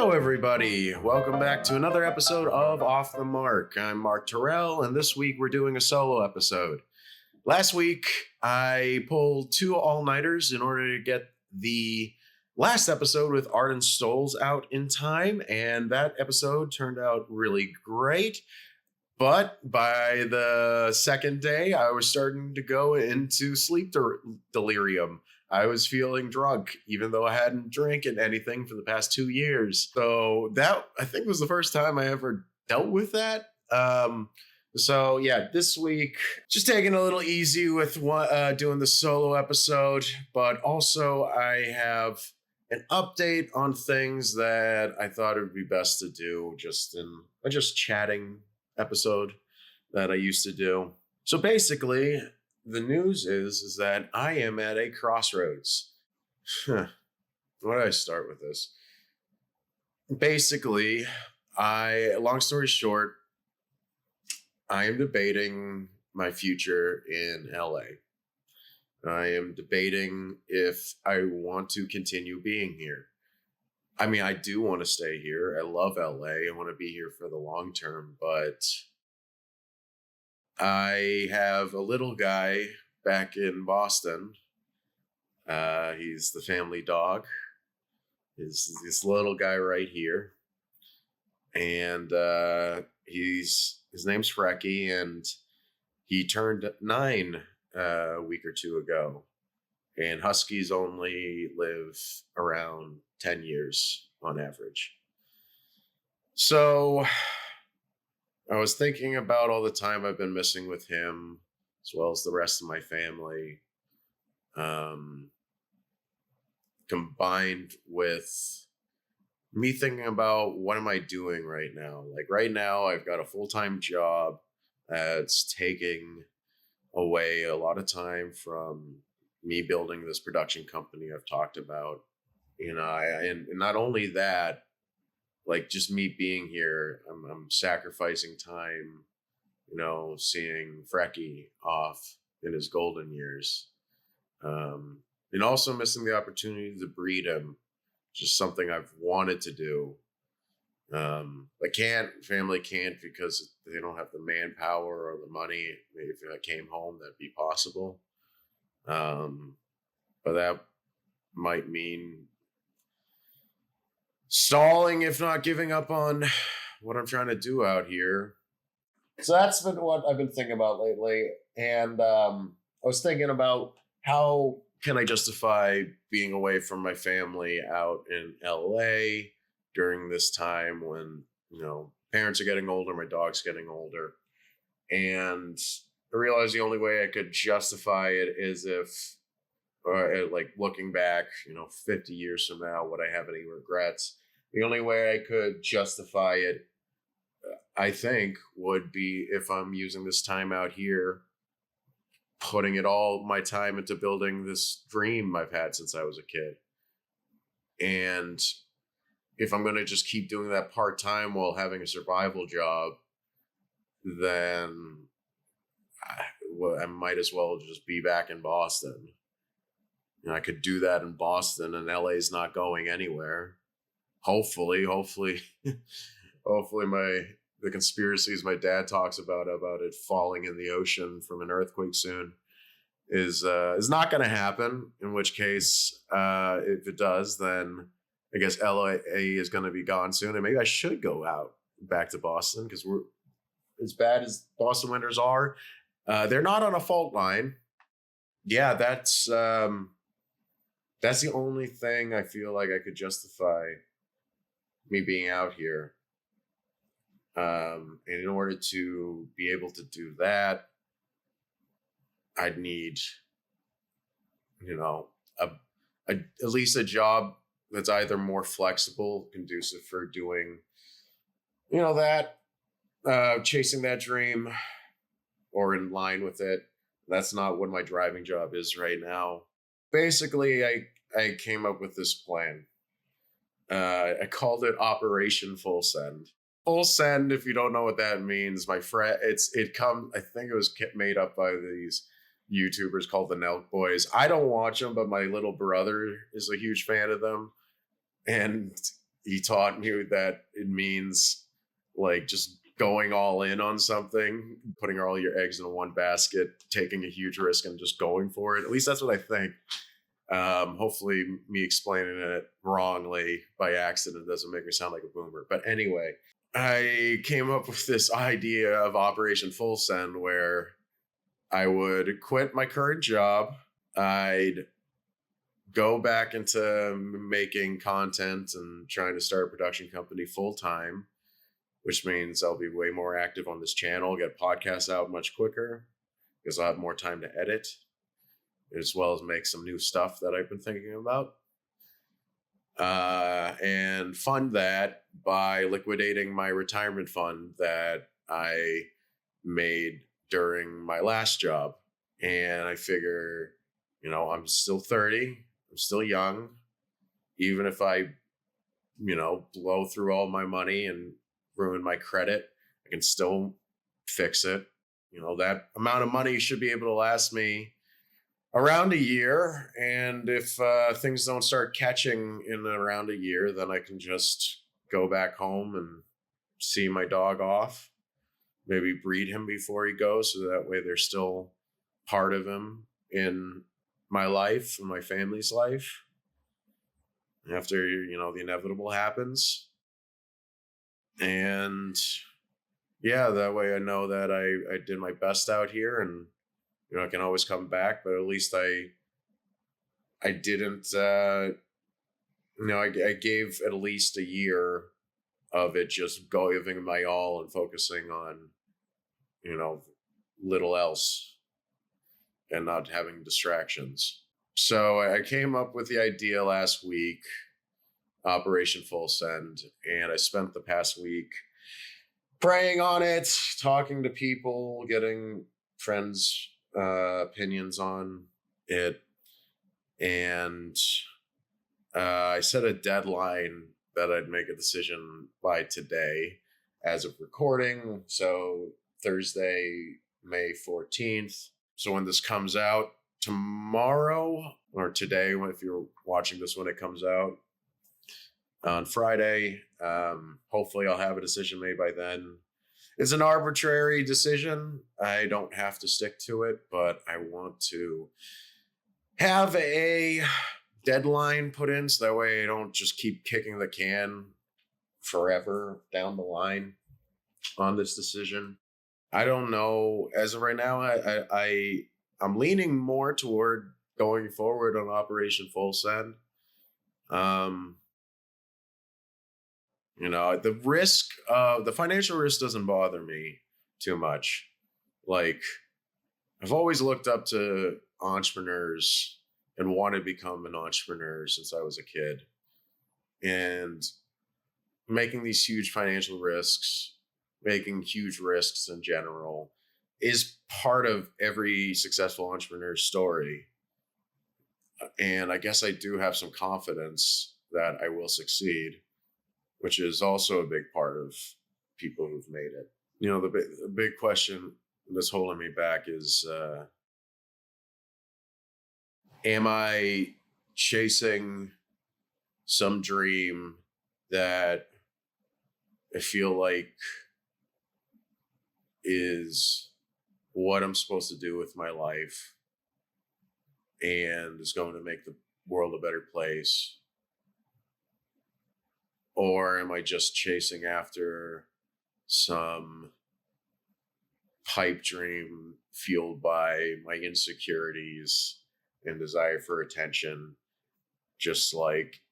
Hello, everybody. Welcome back to another episode of Off the Mark. I'm Marc Tyrrell, and this week we're doing a solo episode. Last week, I pulled 2 all-nighters in order to get the last episode with Arden Stoles out in time, and that episode turned out really great. But by the second day, I was starting to go into sleep delirium. I was feeling drunk, even though I hadn't drank anything for the past 2 years. So that, I think, was the first time I ever dealt with that. So yeah, this week, just taking a little easy with doing the solo episode, but also I have an update on things that I thought it would be best to do just in a just chatting episode that I used to do. So basically, the news is that I am at a crossroads. Where do I start with this? Basically, long story short, I am debating my future in LA. I am debating if I want to continue being here. I mean, I do want to stay here. I love LA. I want to be here for the long term, but I have a little guy back in Boston. He's the family dog. He's this little guy right here. And his name's Frecky, and he turned 9 a week or 2 ago. And Huskies only live around 10 years on average. So I was thinking about all the time I've been missing with him, as well as the rest of my family, combined with me thinking about what am I doing right now? Like right now, I've got a full-time job that's taking away a lot of time from me building this production company I've talked about. And not only that, like just me being here, I'm sacrificing time, seeing Frecky off in his golden years. And also missing the opportunity to breed him, just something I've wanted to do. Family can't because they don't have the manpower or the money. Maybe if I came home, that'd be possible. But that might mean stalling, if not giving up on what I'm trying to do out here. So that's been what I've been thinking about lately. And I was thinking about how can I justify being away from my family out in LA during this time when, parents are getting older, my dog's getting older. And I realized the only way I could justify it is if, like looking back, 50 years from now, would I have any regrets? The only way I could justify it, I think, would be if I'm using this time out here, putting all my time into building this dream I've had since I was a kid. And if I'm going to just keep doing that part-time while having a survival job, then I might as well just be back in Boston. I could do that in Boston, and LA's not going anywhere. Hopefully, the conspiracies my dad talks about it falling in the ocean from an earthquake soon is not going to happen. In which case, if it does, then I guess LA is going to be gone soon, and maybe I should go out back to Boston because we're as bad as Boston winters are. They're not on a fault line. Yeah, that's the only thing I feel like I could justify me being out here. And in order to be able to do that, I'd need, at least a job that's either more flexible, conducive for doing, that, chasing that dream, or in line with it. That's not what my driving job is right now. Basically, I came up with this plan. I called it Operation Full Send. Full Send, if you don't know what that means, my friend, I think it was made up by these YouTubers called the Nelk Boys. I don't watch them, but my little brother is a huge fan of them. And he taught me that it means like just going all in on something, putting all your eggs in one basket, taking a huge risk and just going for it. At least that's what I think. Hopefully me explaining it wrongly by accident doesn't make me sound like a boomer. But anyway, I came up with this idea of Operation Full Send where I would quit my current job. I'd go back into making content and trying to start a production company full time, which means I'll be way more active on this channel, get podcasts out much quicker because I'll have more time to edit, as well as make some new stuff that I've been thinking about. And fund that by liquidating my retirement fund that I made during my last job. And I figure, I'm still 30, I'm still young. Even if I, blow through all my money and ruin my credit, I can still fix it. That amount of money should be able to last me around a year. And if things don't start catching in around a year, then I can just go back home and see my dog off, maybe breed him before he goes, so that way there's still part of him in my life and my family's life after, the inevitable happens. And yeah, that way I know that I did my best out here, and I can always come back, but at least I didn't, I gave at least a year of it just giving my all and focusing on, little else and not having distractions. So I came up with the idea last week, Operation Full Send, and I spent the past week praying on it, talking to people, getting friends' opinions on it, and I set a deadline that I'd make a decision by today as of recording, so Thursday, May 14th. So when this comes out tomorrow, or today, if you're watching this when it comes out on Friday, hopefully I'll have a decision made by then. It's an arbitrary decision. I don't have to stick to it, but I want to have a deadline put in so that way I don't just keep kicking the can forever down the line on this decision. I don't know. As of right now, I'm leaning more toward going forward on Operation Full Send. The risk, the financial risk doesn't bother me too much. Like, I've always looked up to entrepreneurs and wanted to become an entrepreneur since I was a kid. And making these huge financial risks, making huge risks in general, is part of every successful entrepreneur's story. And I guess I do have some confidence that I will succeed, which is also a big part of people who've made it. The big question that's holding me back is, am I chasing some dream that I feel like is what I'm supposed to do with my life and is going to make the world a better place? Or am I just chasing after some pipe dream fueled by my insecurities and desire for attention, just like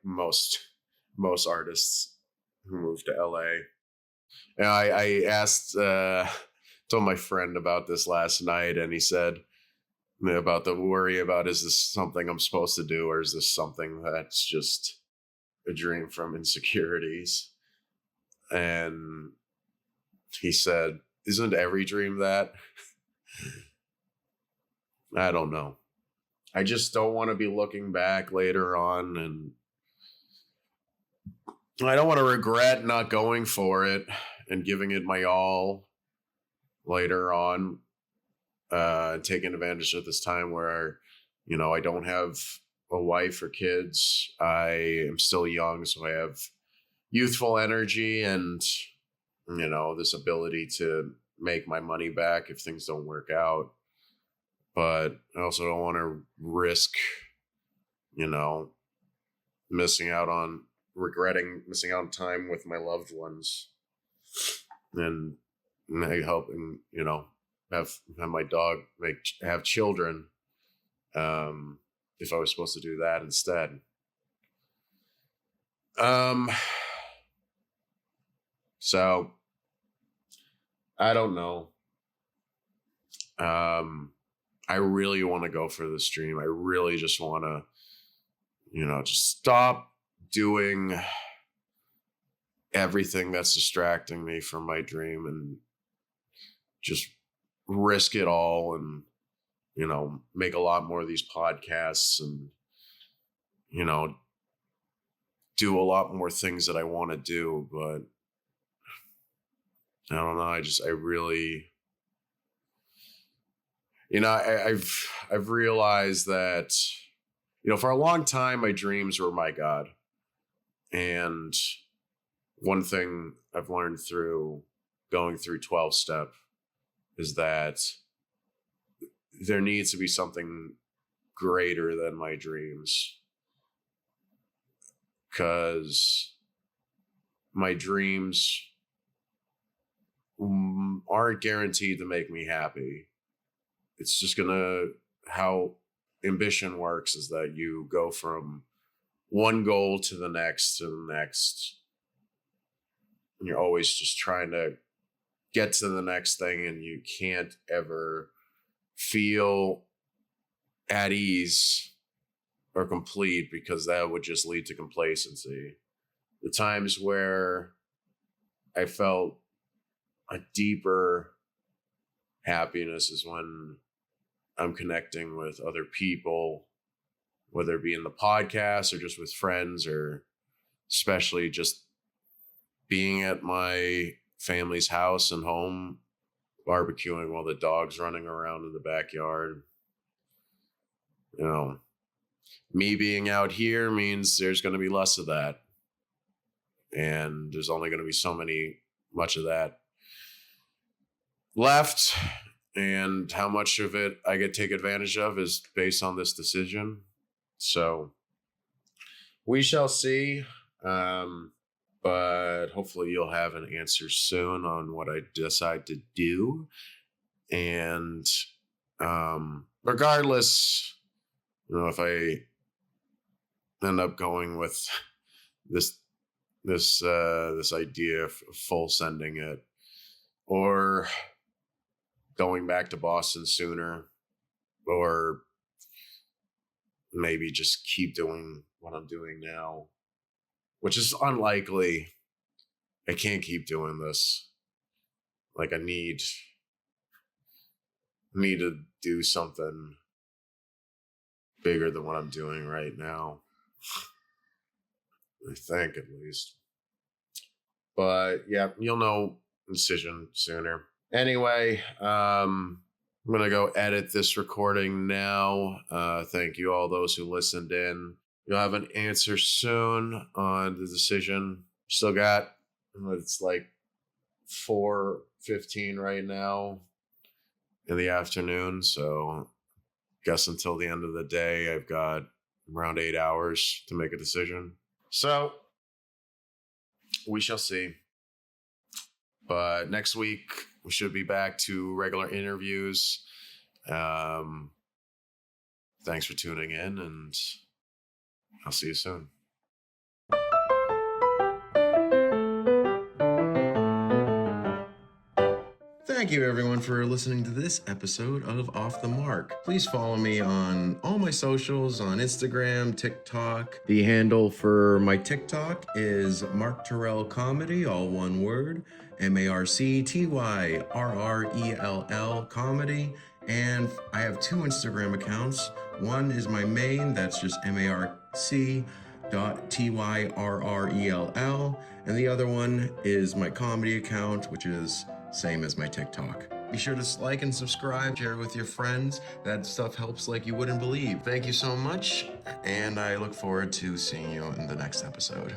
most artists who move to LA? And I asked, told my friend about this last night, and he said about the worry about, is this something I'm supposed to do, or is this something that's just a dream from insecurities? And he said, isn't every dream that? I don't know. I just don't want to be looking back later on, and I don't want to regret not going for it and giving it my all later on, taking advantage of this time where, I don't have a wife or kids. I am still young, so I have youthful energy and, this ability to make my money back if things don't work out. But I also don't want to risk, regretting missing out on time with my loved ones and helping, have my dog have children. If I was supposed to do that instead. So I don't know. I really want to go for this dream. I really just want to, just stop doing everything that's distracting me from my dream and just risk it all and, make a lot more of these podcasts and, do a lot more things that I want to do. But I don't know. I really, I've realized that, for a long time, my dreams were my God. And one thing I've learned through going through 12-step is that there needs to be something greater than my dreams. Because my dreams aren't guaranteed to make me happy. It's just how ambition works is that you go from one goal to the next. And you're always just trying to get to the next thing, and you can't ever feel at ease or complete because that would just lead to complacency. The times where I felt a deeper happiness is when I'm connecting with other people, whether it be in the podcast or just with friends, or especially just being at my family's house and home, barbecuing while the dog's running around in the backyard. Me being out here means there's going to be less of that. And there's only going to be much of that left. And how much of it I get to take advantage of is based on this decision. So we shall see. But hopefully you'll have an answer soon on what I decide to do. And regardless, if I end up going with this idea of full sending it, or going back to Boston sooner, or maybe just keep doing what I'm doing now, which is unlikely. I can't keep doing this. Like, I need to do something bigger than what I'm doing right now. I think, at least. But yeah, you'll know decision sooner. Anyway, I'm going to go edit this recording now. Thank you all those who listened in. You'll have an answer soon on the decision. Still got, it's like 4:15 right now in the afternoon. So guess until the end of the day, I've got around 8 hours to make a decision. So we shall see. But next week, we should be back to regular interviews. Thanks for tuning in, and I'll see you soon. Thank you, everyone, for listening to this episode of Off the Mark. Please follow me on all my socials on Instagram, TikTok. The handle for my TikTok is Marc Tyrrell Comedy, all one word, MarcTyrrell Comedy. And I have 2 Instagram accounts. One is my main, that's just Marc.Tyrrell, and the other one is my comedy account, which is same as my TikTok. Be sure to like and subscribe, share it with your friends. That stuff helps like you wouldn't believe. Thank you so much, and I look forward to seeing you in the next episode.